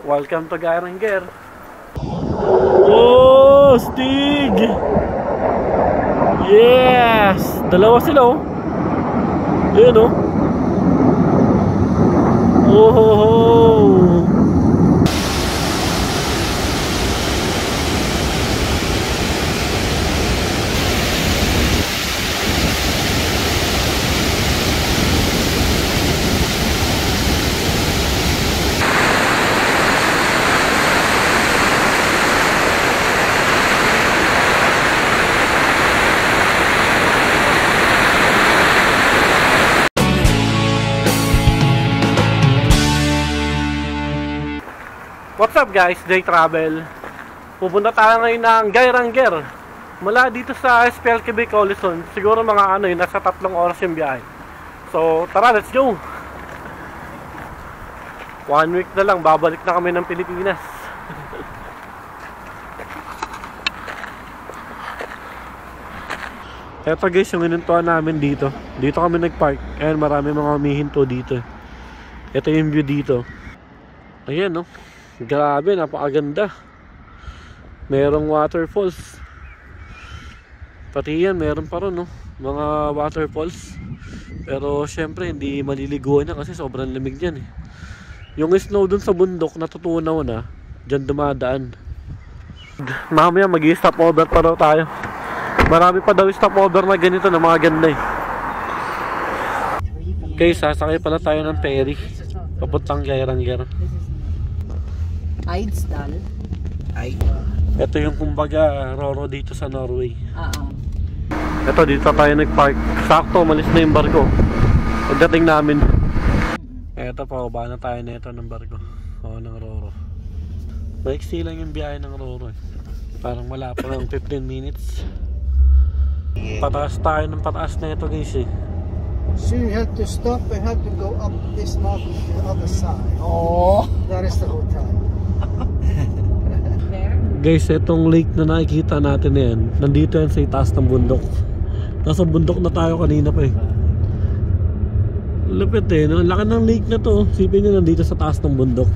Welcome to Garanger. Oh, Stig! Yes! Dalawa sila oh. Ayan oh. Oh ho ho. What's up guys, Day Travel. Pupunta tayo ngayon ng Garanger. Mula dito sa SPLKB Colison, siguro mga nasa 3 oras yung biyahe. So tara, let's go. 1 week na lang, babalik na kami ng Pilipinas. Eto guys, yung inintuan namin dito. Dito kami nagpark. Ayan, marami mga humihinto dito. Ito yung view dito. Ayan no. Grabe, napakaganda. Merong waterfalls. Pati yan, meron pa rin no, mga waterfalls. Pero syempre hindi maliliguan na kasi sobrang lamig dyan eh. Yung snow dun sa bundok natutunaw na. Dyan dumadaan. Mamaya mag-i-stop over pa daw tayo. Marami pa daw stop over na ganito na mga ganda eh. Okay, sasakay pala tayo ng ferry papuntang Garanger. Eidsdal. Ito yung kumbaga Roro dito sa Norway. Ito dito tayo nagpark. Sakto, malis na yung barko. Pagdating namin. Ito pa, baba na tayo na ito ng barko. O, ng Roro. Maiksi lang yung biyahe ng Roro eh. Parang wala pa lang 15 minutes. Pataas tayo ng pataas na ito guys eh. So you have to stop and have to go up this mountain to the other side. Oh, that is the hotel. Guys, itong lake na nakikita natin na yan, nandito yan sa itaas ng bundok. Nasa bundok na tayo kanina pa eh. Lupit eh, no? Laki ng lake na to. Sipin nyo nandito sa taas ng bundok.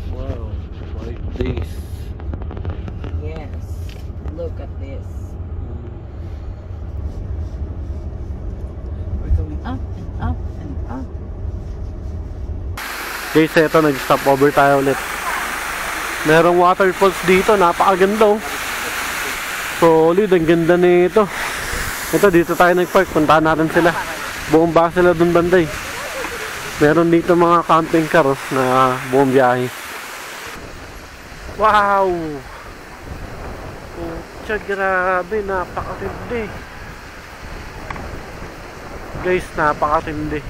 Wow, white days. yes. Look at this. Up and up and up. Guys, ito nag-stop over tayo ulit. Merong waterfalls dito, napakaganda oh. Solid, ang ganda nito. Ito, dito tayo nag-park, puntahan natin sila. Buong ba sila dun banday. Meron dito mga camping car na buong biyahe. Wow! Pucha, grabe, napakatindi. Guys, napakatindi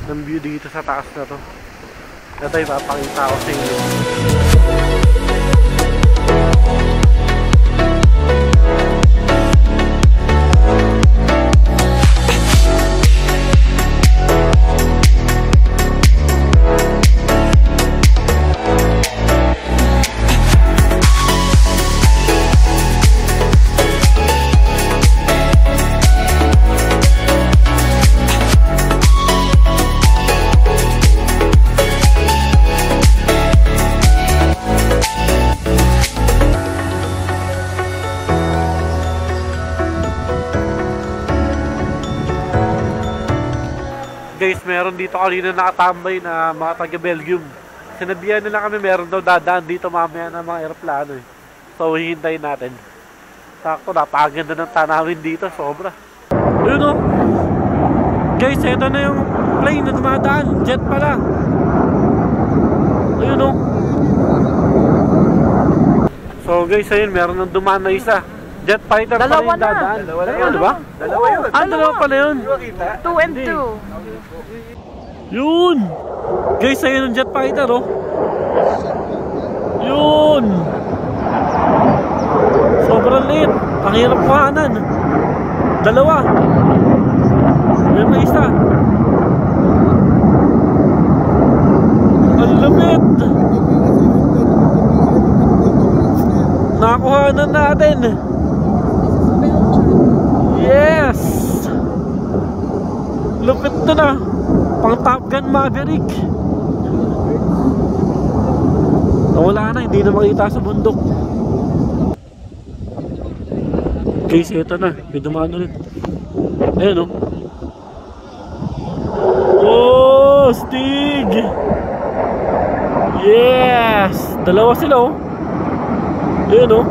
ng view dito sa taas na to. Ito ipapakita ko sa inyo. Guys, meron dito kanina nakatambay na mga taga Belgium. Sinabihan nila kami meron daw dadaan dito mamaya ng mga aeroplano eh. So hihintayin natin. Sakto, napakaganda ng tanawin dito, sobra. Ayun o. Guys, ito na yung plane na dumadaan. Jet pala. Ayun o. So guys, ayun, meron nang dumaan na isa. Jet fighter pa rin dadaan. Dalawa na yun, diba? Dalawa yun. Dalawa pala yun. 2 and 2. Yun! Guys, ayun ang jet fighter oh. Yun! Sobrang liit. Ang hirap kuhanan. Dalawa. Meron na isa. Ang lamit. Nakuhanan natin. Yes! Lupit na na. Pang top Gun Maverick. Wala na, hindi na makita sa bundok. Guys, ito na. May dumaan ulit. Ayan, oh. Oh, Stig! Yes! Dalawa sila, oh. Ayan, oh.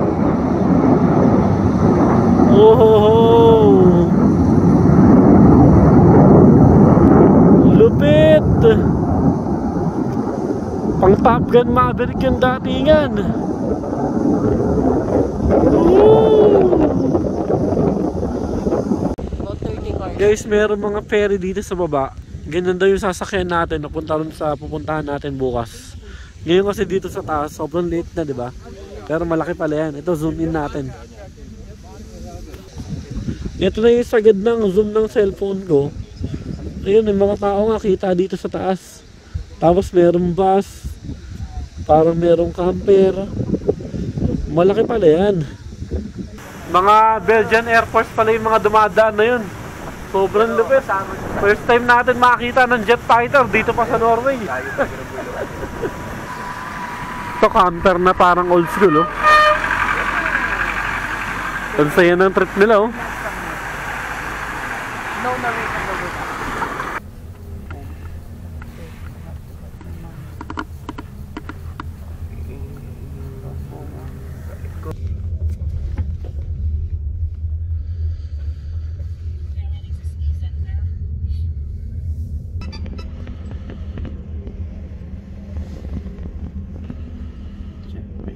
Oh, ho, ho. Lupit! Pang Top Gun Maverick yung datingan. Guys, meron mga ferry dito sa baba. Ganyan daw yung sasakyan natin napunta rin sa pupuntahan natin bukas. Ngayon kasi dito sa taas, sobrang late na, di ba? Pero malaki pala yan. Ito, zoom in natin. Ito na yung sagad ng zoom ng cellphone ko. Ayun, may mga tao nga kita dito sa taas. Tapos merong bus. Parang merong camper. Malaki pala yan. Mga Belgian Air Force pala yung mga dumadaan na yun. Sobrang lupit. First time natin makakita ng jet fighter dito pa sa Norway. Ito camper na parang old school, oh. Ang saya ng trip nila, oh. No narration.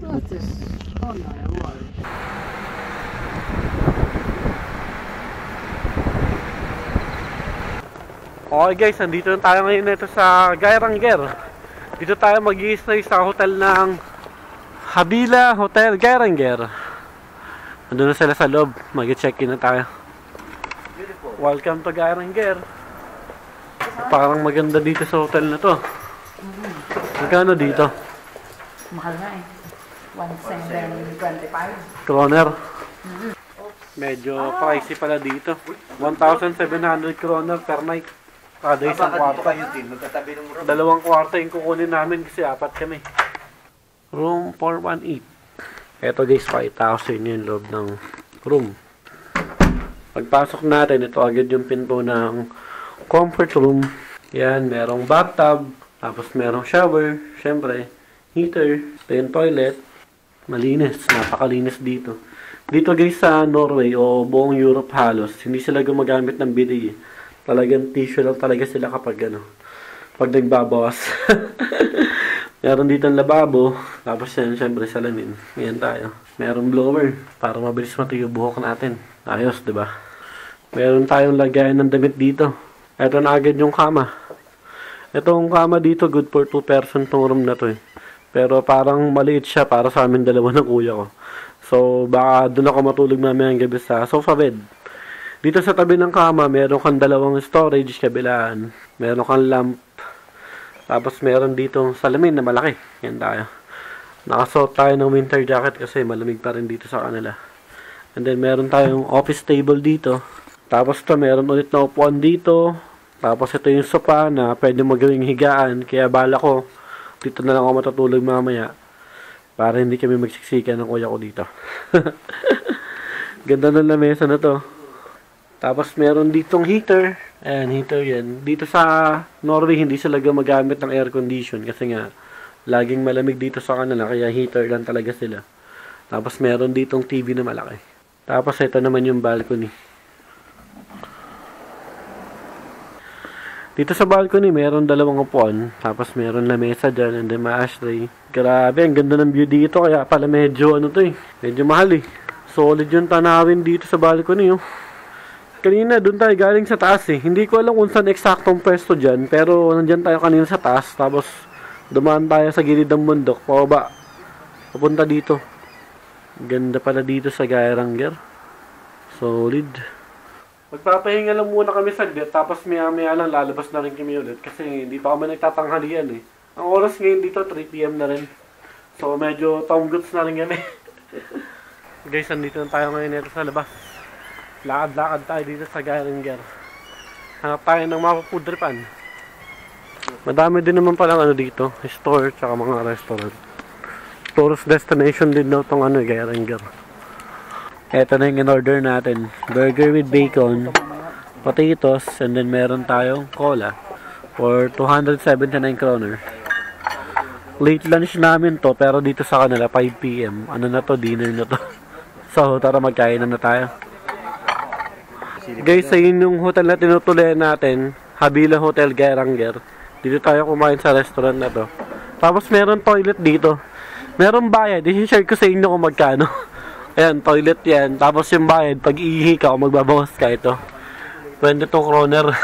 What is on my wall? Okay guys, nandito na tayo ngayon nito sa Geiranger. Dito tayo mag-i-stay sa hotel ng Habila Hotel Geiranger. Nandun na sila sa loob, mag-check-in na tayo. Welcome to Geiranger. Parang maganda dito sa hotel na to. Magkano dito? Mahal na eh. 1,725. Kroner. Medyo pricey pala dito. 1,700 kroner per night. Kada isang kwarto. Dalawang kwarto yung kukunin namin kasi apat kami. Room 418. Eto guys, 5,000 yung loob ng room. Pagpasok natin, ito agad yung pinto ng comfort room. Yan, merong bathtub. Tapos merong shower. Syempre, heater. Ito yung toilet. Malinis, napakalinis dito. Dito guys sa Norway o buong Europe halos, hindi sila gumagamit ng bidet. Talagang tissue lang talaga sila kapag pag nagbabawas. Meron dito ang lababo, tapos yan syempre salamin. Yan tayo. Meron blower para mabilis matuyo buhok natin. Ayos, 'di ba? Meron tayong lagayan ng damit dito. Ito na agad yung kama. Itong kama dito good for 2 person tong room na to eh. Pero parang maliit siya para sa amin dalawa ng kuya ko. So, baka doon ako matulog mamayang gabi sa sofa bed. Dito sa tabi ng kama, meron kang dalawang storage kabilaan. Meron kang lamp. Tapos meron ditong salamin na malaki. Yan tayo. Nakasuot tayo ng winter jacket kasi malamig pa rin dito sa kanila. And then meron tayong office table dito. Tapos ito, meron ulit na upuan dito. Tapos ito yung sofa na pwede magawing higaan. Kaya bala ko, dito na lang ako matutulog mamaya para hindi kami magsiksikan ng kuya ko dito. Ganda ng lamesa na to. Tapos meron ditong heater. Ayan, heater yan. Dito sa Norway hindi sila gumagamit ng air condition kasi nga laging malamig dito sa kanila kaya heater lang talaga sila. Tapos meron ditong TV na malaki. Tapos ito naman yung balcony. Dito sa balcony, meron dalawang upuan. Tapos meron lamesa dyan and then ma-ashtray. Grabe, ang ganda ng view dito. Kaya pala medyo medyo mahal eh. Solid yung tanawin dito sa balcony oh. Kanina, doon tayo galing sa taas eh. Hindi ko alam kung saan eksaktong pwesto dyan. Pero nandyan tayo kanina sa taas. Tapos dumaan tayo sa gilid ng bundok. Pababa. Papunta dito. Ganda pala dito sa Geiranger. Solid. Magpapahinga lang muna kami saglit, tapos maya-maya lang lalabas na rin kami ulit kasi hindi pa kami nagtatanghalian eh. Ang oras ngayon dito, 3 PM na rin. So medyo tom goods na rin kami. Guys, nandito na tayo ngayon dito sa labas. Lakad-lakad tayo dito sa Geiranger. Hanap tayo ng mapapudripan. Madami din naman palang ano dito, store tsaka mga restaurant. Tourist destination din daw tong ano, Geiranger. Ito na yung in-order natin. Burger with bacon, potatoes, and then meron tayong cola for 279 kroner. Late lunch namin to, pero dito sa kanila 5 PM. Ano na to, dinner na to. So, tara magkain na tayo. Guys, ayun yung hotel na tinutuloy natin, Habila Hotel Geiranger. Dito tayo kumain sa restaurant na to. Tapos meron toilet dito. Meron bayad, i-share ko sa inyo kung magkano. Ayan, toilet yan. Tapos yung bayad, pag iihi ka o magbabawas ka, ito 22 kroner.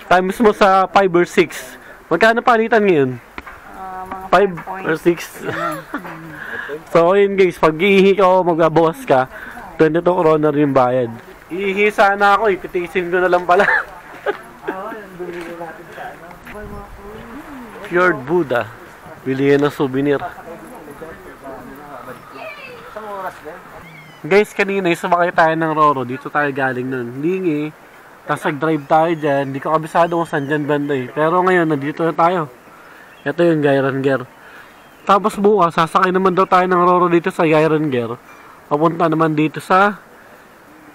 Times mo sa 5 or 6. Magkano palitan ngayon? Mga 5 or 6. So, ayun guys, pag iihi ka o magbabawas ka, 22 kroner yung bayad. Iihi sana ako, ititisin ko na lang pala. Fjord Buddha. Bilihan ng souvenir. Guys, kanina sumakay tayo ng Roro. Dito tayo galing nun. Lingi. Tapos nag-drive tayo dyan. Hindi ko kabisado kung saan dyan banda eh. Pero ngayon, nandito na tayo. Ito yung Geiranger. Tapos bukas, sasakay naman daw tayo ng Roro dito sa Geiranger. Papunta naman dito sa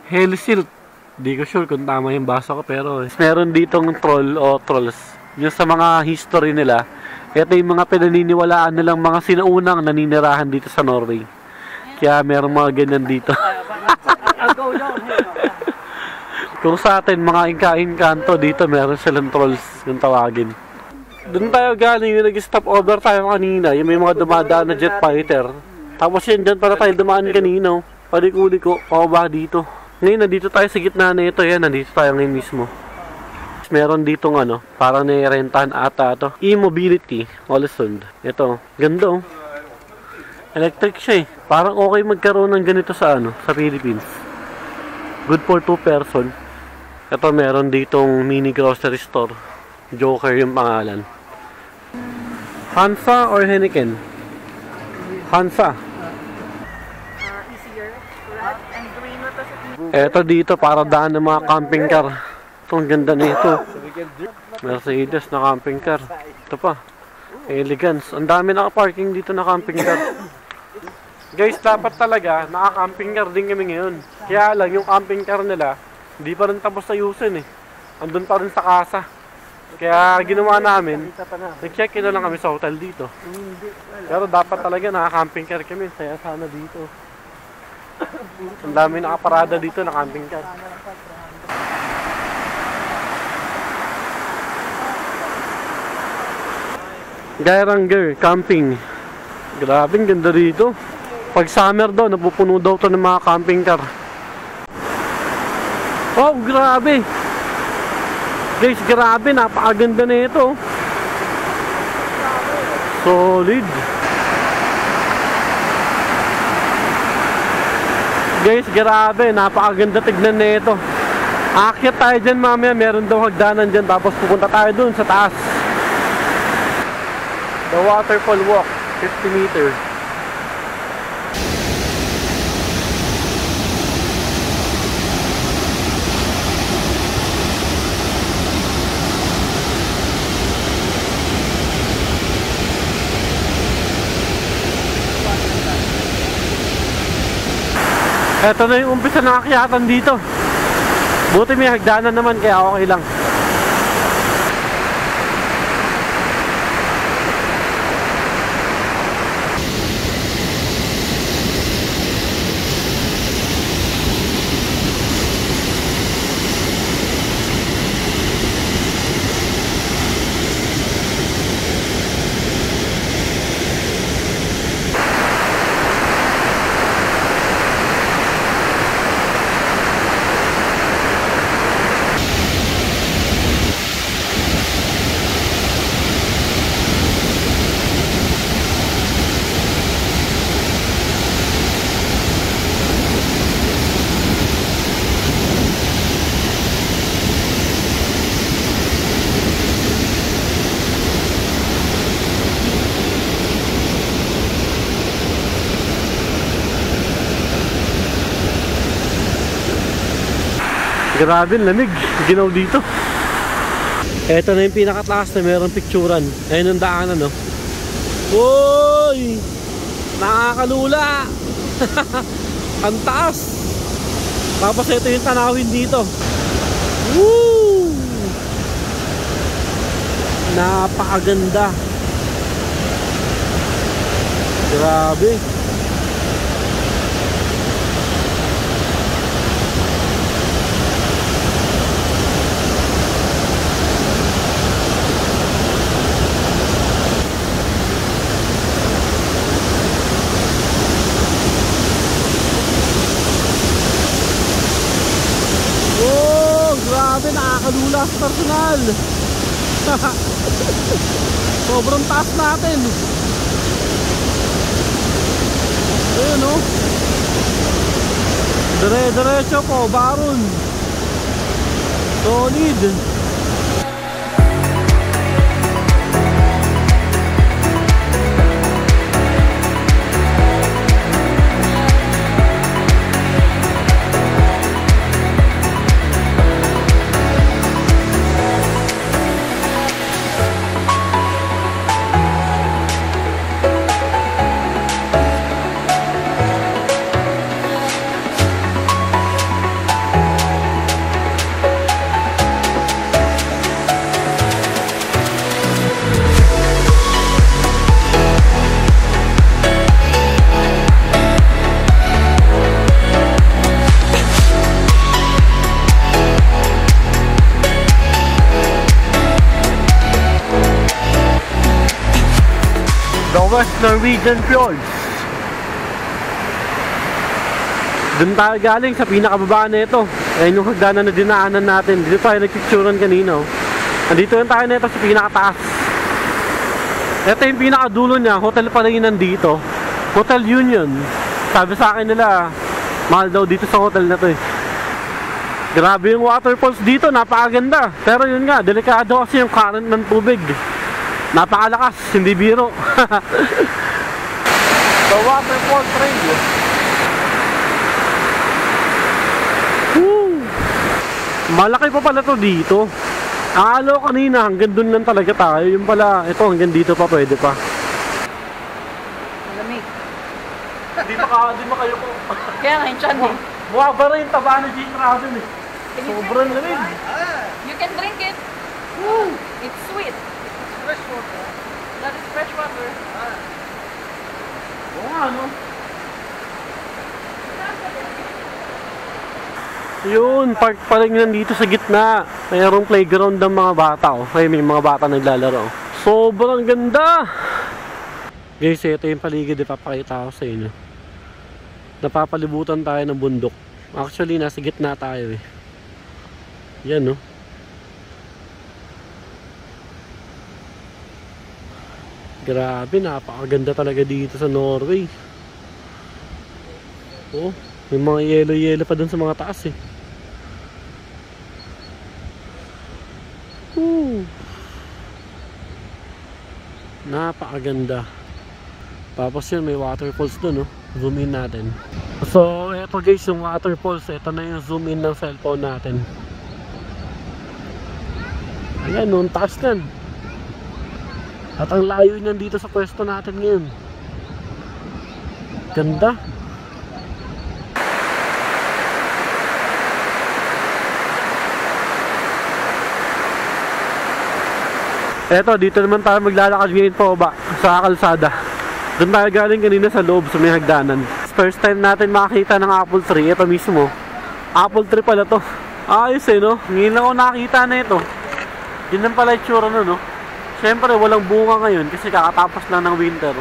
Helisilt. Hindi ko sure kung tama yung basa ko. Pero meron ditong troll o trolls. Yung sa mga history nila. Ito yung mga pinaniniwalaan nilang mga sinaunang naninirahan dito sa Norway. Kaya meron mga ganyan dito. Kung sa atin, mga inka-inkanto dito, meron silang trolls yung tawagin. Doon tayo galing, yung nag-stop over tayo kanina. Yung may mga dumadaan na jet fighter. Tapos yun, dyan para tayo dumaan kanina. Paliko-liko, pababa dito. Ngayon, nandito tayo sa gitna na ito. Yan, nandito tayo ngayon mismo. Meron ditong ano, parang nirentahan ata ito. E-mobility, Ålesund. Ito, ganda oh. Electric siya eh. Parang okay magkaroon ng ganito sa ano, sa Philippines. Good for 2 person. Ito meron ditong mini grocery store. Joker yung pangalan. Hansa or Heineken? Hansa. Easier. Red and green. Ito dito para daan ng mga camping car. Ito ang ganda nito. Mercedes na camping car. Ito pa. Elegance. Ang dami naka-parking dito na camping car. Guys, dapat talaga, naka-camping car din kami ngayon. Kaya lang, yung camping car nila, hindi pa rin tapos ayusin eh. Andun pa rin sa kasa. Kaya ginawa namin, nag-check-in na lang kami sa hotel dito. Pero dapat talaga, naka-camping car kami. Kaya sana dito. Ang dami nakaparada dito na camping car. Geiranger camping. Grabing ganda dito. Pag summer daw, napupuno daw to ng mga camping car. Oh, grabe. Guys, grabe. Napakaganda na ito. Solid. Guys, grabe. Napakaganda tignan na ito. Aakyat tayo dyan mamaya. Meron daw hagdanan dyan. Tapos pupunta tayo dun sa taas. The waterfall walk, 50 meters. Ito na yung umpisa ng akyatan dito. Buti may hagdanan naman kaya okay lang. Grabe, lamig. Ginaw dito. Ito na yung pinakataas na mayroong picturan. Ayun ang daanan, no? Uy! Nakakalula! Ang taas! Tapos ito yung tanawin dito. Woo! Napakaganda. Grabe. Grabe, nakakalula sa personal. Sobrang taas natin. Ayun, no? Dire-diretso po, baron. Solid. West Norwegian Fjords. Doon tayo galing sa pinakababa na ito. Ayan yung hagdanan na dinaanan natin. Dito tayo nagpicturan kanina. Nandito yung tayo na ito sa pinakataas. Ito yung pinakadulo niya. Hotel pa rin nandito. Hotel Union. Sabi sa akin nila, mahal daw dito sa hotel na to eh. Grabe yung waterfalls dito. Napakaganda. Pero yun nga, delikado kasi yung current ng tubig. Napakalakas, hindi biro. The waterfall trail. Malaki pa pala to dito. Akala ko kanina hanggang dun lang talaga tayo. Yung pala, ito hanggang dito pa pwede pa. Malamig. Di makayo ko. Kaya nga yung chan eh. Buha ba rin taba na Jake Robin eh. Sobrang lamig. You can drink it. It's sweet. Fresh water. That is fresh water. Oo nga, no? Yun, park pa rin nandito sa gitna. Mayroong playground ng mga bata. Ay, may mga bata naglalaro. Sobrang ganda! Guys, ito yung paligid. Ipapakita ko sa inyo. Napapalibutan tayo ng bundok. Actually, nasa gitna tayo eh. Yan, no? Grabe, napakaganda talaga dito sa Norway. Oh, may mga yelo-yelo pa dun sa mga taas eh. Napakaganda. Tapos yun, may waterfalls dun, no? Zoom in natin. So, eto guys, yung waterfalls. Ito na yung zoom in ng cellphone natin. Ayan, no? Ang taas nan. At ang layo niyan dito sa pwesto natin ngayon. Ganda. Eto, dito naman tayo maglalakad ngayon po ba sa kalsada. Doon tayo galing kanina sa loob sa may hagdanan. First time natin makakita ng apple tree. Ito mismo. Apple tree pala to. Ayos eh, no? Ngayon lang ako nakakita na ito. Yun lang pala itsura no, no? Siyempre, walang bunga ngayon kasi kakatapos lang ng winter.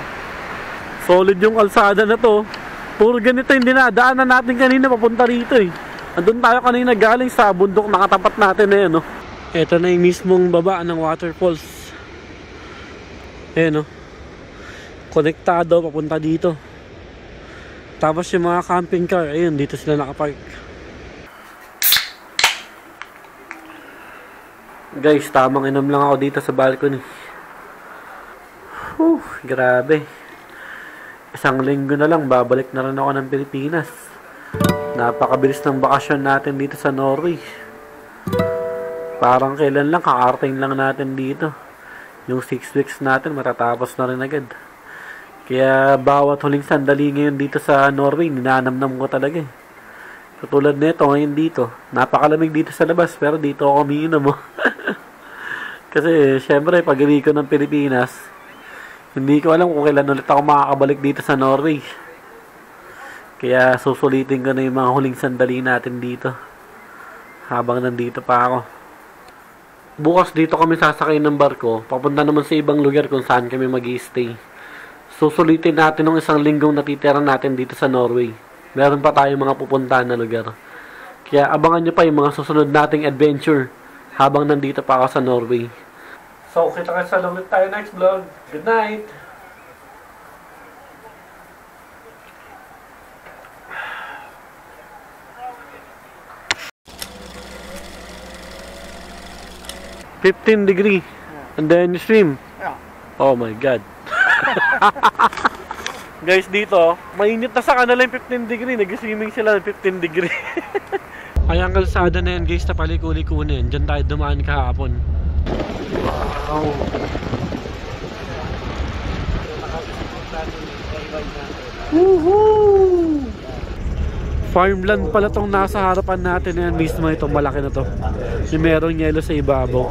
Solid yung kalsada na to. Puro ganito yung dinadaanan natin kanina papunta rito eh. Andun tayo kanina galing sa bundok na katapat natin eh, no? Ito na yung mismong baba ng waterfalls. Eh, no? Konektado papunta dito. Tapos yung mga camping car, ayun, dito sila nakapark. Guys, tamang inom lang ako dito sa balcony. Grabe. Isang linggo na lang, babalik na rin ako ng Pilipinas. Napakabilis ng bakasyon natin dito sa Norway. Parang kailan lang, kakarting lang natin dito. Yung 6 weeks natin, matatapos na rin agad. Kaya bawat huling sandali ngayon dito sa Norway, ninanamnam ko talaga eh. Katulad nito ngayon dito, napakalamig dito sa labas, pero dito ako umiinom mo. Kasi syempre, pag-uwi ko ng Pilipinas, hindi ko alam kung kailan ulit ako makakabalik dito sa Norway. Kaya susulitin ko na yung mga huling sandali natin dito. Habang nandito pa ako. Bukas dito kami sasakay ng barko. Papunta naman sa ibang lugar kung saan kami mag-i-stay. Susulitin natin ng isang linggong natitira natin dito sa Norway. Meron pa tayong mga pupuntahan na lugar. Kaya abangan nyo pa yung mga susunod nating adventure habang nandito pa ako sa Norway. So, kita ka sa ulit tayo next vlog. Good night! $15 and then you swim. Yeah. Oh my god. Guys, dito, mainit na sa kanila yung $15. Nag-swimming sila ng $15. Ay, ang kalsada na yan guys, na paliko-liko na yan. Diyan tayo dumaan kahapon. Wow. Woohoo! Farmland pala tong nasa harapan natin yan mismo, itong malaki na to. Yung merong yelo sa ibabaw.